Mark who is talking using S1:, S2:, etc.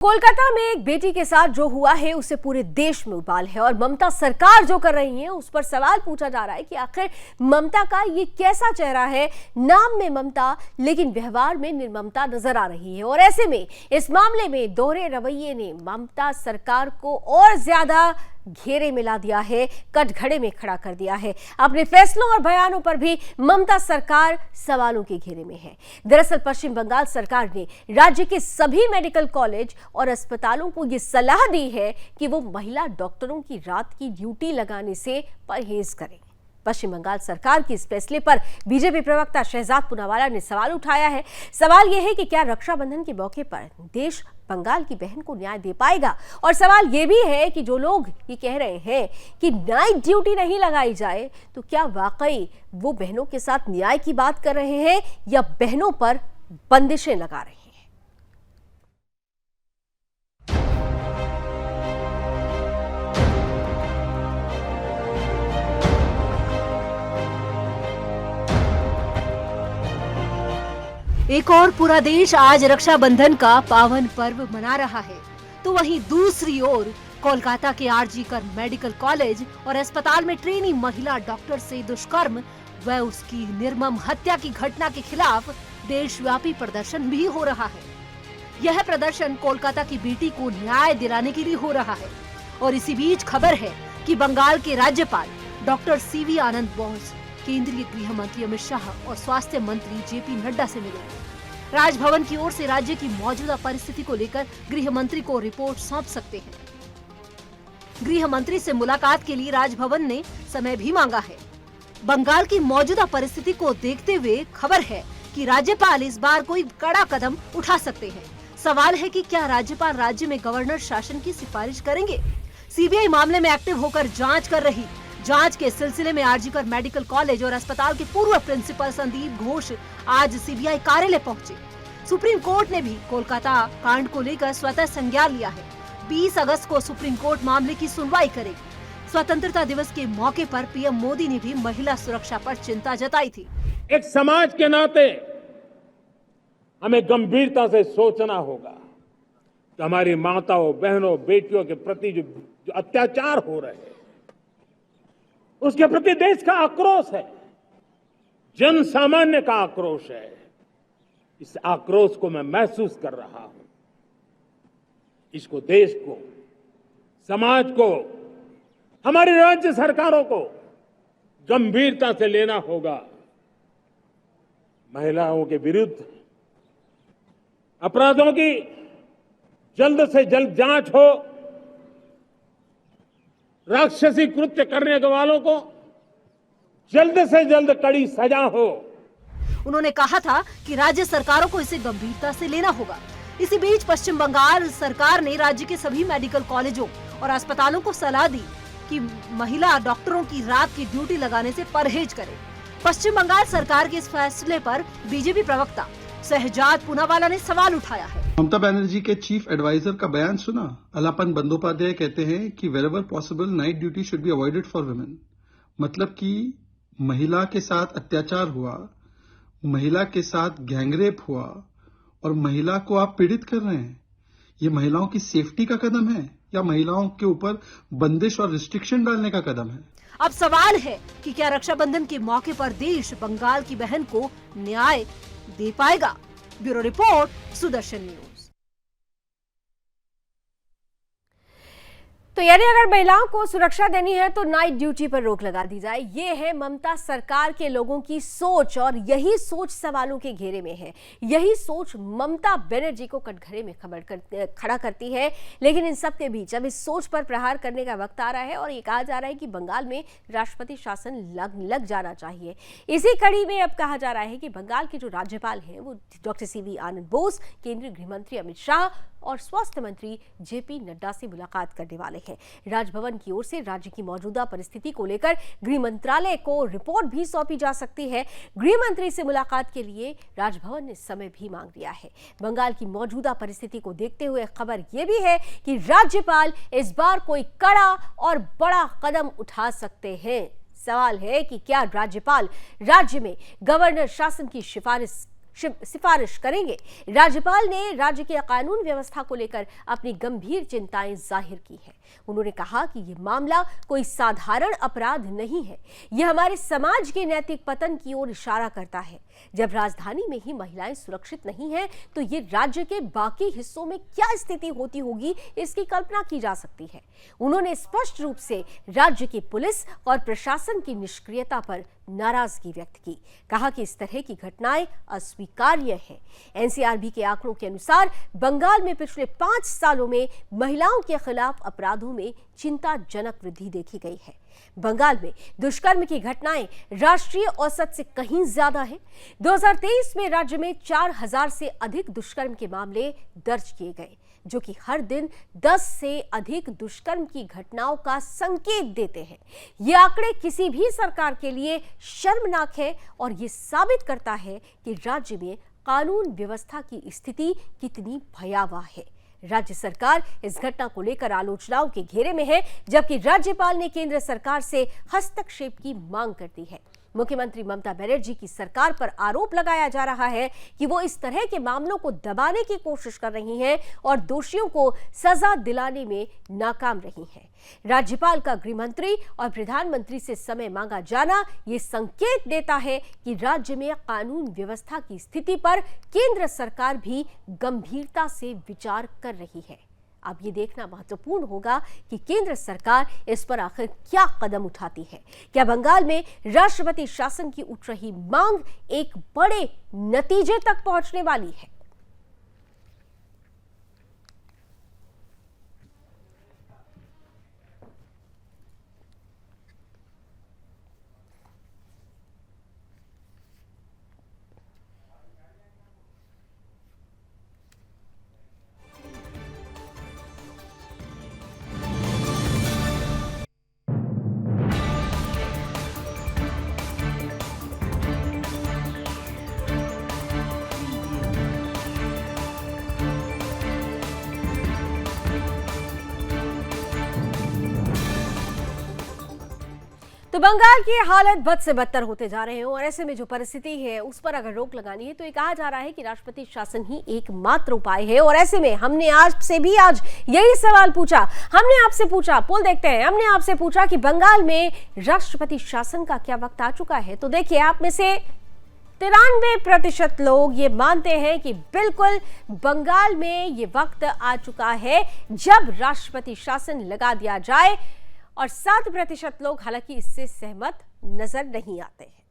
S1: कोलकाता में एक बेटी के साथ जो हुआ है उससे पूरे देश में उबाल है और ममता सरकार जो कर रही है उस पर सवाल पूछा जा रहा है कि आखिर ममता का ये कैसा चेहरा है। नाम में ममता लेकिन व्यवहार में निर्ममता नजर आ रही है और ऐसे में इस मामले में दोहरे रवैये ने ममता सरकार को और ज्यादा घेरे में ला दिया है, कटघरे में खड़ा कर दिया है। अपने फैसलों और बयानों पर भी ममता सरकार सवालों के घेरे में है। दरअसल पश्चिम बंगाल सरकार ने राज्य के सभी मेडिकल कॉलेज और अस्पतालों को यह सलाह दी है कि वो महिला डॉक्टरों की रात की ड्यूटी लगाने से परहेज करें। पश्चिम बंगाल सरकार के इस फैसले पर बीजेपी प्रवक्ता शहजाद पूनावाला ने सवाल उठाया है। सवाल यह है कि क्या रक्षाबंधन के मौके पर देश बंगाल की बहन को न्याय दे पाएगा। और सवाल यह भी है कि जो लोग ये कह रहे हैं कि नाइट ड्यूटी नहीं लगाई जाए तो क्या वाकई वो बहनों के साथ न्याय की बात कर रहे हैं या बहनों पर बंदिशें लगा रहे हैं।
S2: एक और पूरा देश आज रक्षाबंधन का पावन पर्व मना रहा है, तो वहीं दूसरी ओर कोलकाता के आरजीकर मेडिकल कॉलेज और अस्पताल में ट्रेनी महिला डॉक्टर से दुष्कर्म व उसकी निर्मम हत्या की घटना के खिलाफ देशव्यापी प्रदर्शन भी हो रहा है। यह प्रदर्शन कोलकाता की बेटी को न्याय दिलाने के लिए हो रहा है और इसी बीच खबर है कि बंगाल के राज्यपाल डॉक्टर सीवी आनंद बोस केंद्रीय गृह मंत्री अमित शाह और स्वास्थ्य मंत्री जेपी नड्डा से मिले। राजभवन की ओर से राज्य की मौजूदा परिस्थिति को लेकर गृह मंत्री को रिपोर्ट सौंप सकते हैं। गृह मंत्री से मुलाकात के लिए राजभवन ने समय भी मांगा है। बंगाल की मौजूदा परिस्थिति को देखते हुए खबर है कि राज्यपाल इस बार कोई कड़ा कदम उठा सकते हैं। सवाल है कि क्या राज्यपाल राज्य में गवर्नर शासन की सिफारिश करेंगे। सीबीआई मामले में एक्टिव होकर जांच कर रही। जांच के सिलसिले में आरजीकर मेडिकल कॉलेज और अस्पताल के पूर्व प्रिंसिपल संदीप घोष आज सीबीआई कार्यालय पहुंचे। सुप्रीम कोर्ट ने भी कोलकाता कांड को लेकर स्वतः संज्ञान लिया है। 20 अगस्त को सुप्रीम कोर्ट मामले की सुनवाई करेगी। स्वतंत्रता दिवस के मौके पर पीएम मोदी ने भी महिला सुरक्षा पर चिंता जताई थी।
S3: एक समाज के नाते हमें गंभीरता से सोचना होगा कि हमारी माताओं, बहनों, बेटियों के प्रति जो अत्याचार हो रहे हैं उसके प्रति देश का आक्रोश है, जन सामान्य का आक्रोश है। इस आक्रोश को मैं महसूस कर रहा हूं। इसको देश को, समाज को, हमारी राज्य सरकारों को गंभीरता से लेना होगा। महिलाओं के विरुद्ध अपराधों की जल्द से जल्द जांच हो, राक्षसी कृत्य करने वालों को जल्द से जल्द कड़ी सजा हो।
S2: उन्होंने कहा था कि राज्य सरकारों को इसे गंभीरता से लेना होगा। इसी बीच पश्चिम बंगाल सरकार ने राज्य के सभी मेडिकल कॉलेजों और अस्पतालों को सलाह दी कि महिला डॉक्टरों की रात की ड्यूटी लगाने से परहेज करें। पश्चिम बंगाल सरकार के इस फैसले पर बीजेपी प्रवक्ता शहजाद पूनावाला ने सवाल उठाया है।
S4: ममता बनर्जी के चीफ एडवाइजर का बयान सुना। अलापन बंदोपाध्याय कहते हैं कि wherever possible night duty should be avoided for women. मतलब कि महिला के साथ अत्याचार हुआ, महिला के साथ गैंगरेप हुआ और महिला को आप पीड़ित कर रहे हैं। ये महिलाओं की सेफ्टी का कदम है या महिलाओं के ऊपर बंदिश और रिस्ट्रिक्शन डालने का कदम है।
S2: अब सवाल है कि क्या रक्षाबंधन के मौके पर देश बंगाल की बहन को न्याय दे पाएगा। Bureau report, Sudarshan news.
S1: तो यानी अगर महिलाओं को सुरक्षा देनी है तो नाइट ड्यूटी पर रोक लगा दी जाए। ये है ममता सरकार के लोगों की सोच और यही सोच सवालों के घेरे में है। यही सोच ममता बनर्जी को कटघरे में खड़ा करती है। लेकिन इन सब के बीच अब इस सोच पर प्रहार करने का वक्त आ रहा है और ये कहा जा रहा है कि बंगाल में राष्ट्रपति शासन लग जाना चाहिए। इसी कड़ी में अब कहा जा रहा है कि बंगाल के जो राज्यपाल हैं वो डॉक्टर सीवी आनंद बोस, केंद्रीय गृह मंत्री अमित शाह और स्वास्थ्य मंत्री जेपी नड्डा से मुलाकात करने वाले हैं। राजभवन की ओर से राज्य की मौजूदा परिस्थिति को लेकर गृह मंत्रालय को रिपोर्ट भी सौंपी जा सकती है। गृह मंत्री से मुलाकात के लिए राजभवन ने समय भी मांग लिया है। बंगाल की मौजूदा परिस्थिति को देखते हुए खबर यह भी है कि राज्यपाल इस बार कोई कड़ा और बड़ा कदम उठा सकते हैं। सवाल है कि क्या राज्यपाल राज्य में गवर्नर शासन की सिफारिश करेंगे। राज्यपाल ने राज्य के कानून व्यवस्था को लेकर अपनी गंभीर चिंताएं जाहिर की है। उन्होंने कहा कि यह मामला कोई साधारण अपराध नहीं है, यह हमारे समाज के नैतिक पतन की ओर इशारा करता है। जब राजधानी में ही महिलाएं सुरक्षित नहीं हैं, तो ये राज्य के बाकी हिस्सों में क्या स्थिति होती होगी, इसकी कल्पना की जा सकती है। उन्होंने स्पष्ट रूप से राज्य की पुलिस और प्रशासन की निष्क्रियता पर नाराजगी व्यक्त की। कहा कि इस तरह की घटनाएं अस्वीकार्य हैं। एनसीआरबी के आंकड़ों के अनुसार बंगाल में पिछले 5 सालों में महिलाओं के खिलाफ अपराधों में चिंताजनक वृद्धि देखी गई है। बंगाल में दुष्कर्म की घटनाएं राष्ट्रीय औसत से कहीं ज्यादा है। 2023 में राज्य में 4000 से अधिक दुष्कर्म के मामले दर्ज किए गए, जो कि हर दिन 10 से अधिक दुष्कर्म की घटनाओं का संकेत देते हैं। ये आंकड़े किसी भी सरकार के लिए शर्मनाक है और ये साबित करता है कि राज्य में कानून व्यवस्था की स्थिति कितनी भयावह है। राज्य सरकार इस घटना को लेकर आलोचनाओं के घेरे में है, जबकि राज्यपाल ने केंद्र सरकार से हस्तक्षेप की मांग कर दी है। मुख्यमंत्री ममता बनर्जी की सरकार पर आरोप लगाया जा रहा है कि वो इस तरह के मामलों को दबाने की कोशिश कर रही हैं और दोषियों को सजा दिलाने में नाकाम रही हैं। राज्यपाल का गृह मंत्री और प्रधानमंत्री से समय मांगा जाना ये संकेत देता है कि राज्य में कानून व्यवस्था की स्थिति पर केंद्र सरकार भी गंभीरता से विचार कर रही है। अब ये देखना महत्वपूर्ण होगा कि केंद्र सरकार इस पर आखिर क्या कदम उठाती है। क्या बंगाल में राष्ट्रपति शासन की उठ रही मांग एक बड़े नतीजे तक पहुंचने वाली है? तो बंगाल की हालत बद से बदतर होते जा रहे हैं और ऐसे में जो परिस्थिति है उस पर अगर रोक लगानी है तो ये कहा जा रहा है कि राष्ट्रपति शासन ही एकमात्र उपाय है। और ऐसे में हमने आपसे भी आज यही सवाल पूछा। हमने आपसे पूछा, पोल देखते हैं, हमने आपसे पूछा कि बंगाल में राष्ट्रपति शासन का क्या वक्त आ चुका है। तो देखिए, आप में से 93% लोग ये मानते हैं कि बिल्कुल बंगाल में ये वक्त आ चुका है जब राष्ट्रपति शासन लगा दिया जाए, और 7% लोग हालांकि इससे सहमत नजर नहीं आते हैं।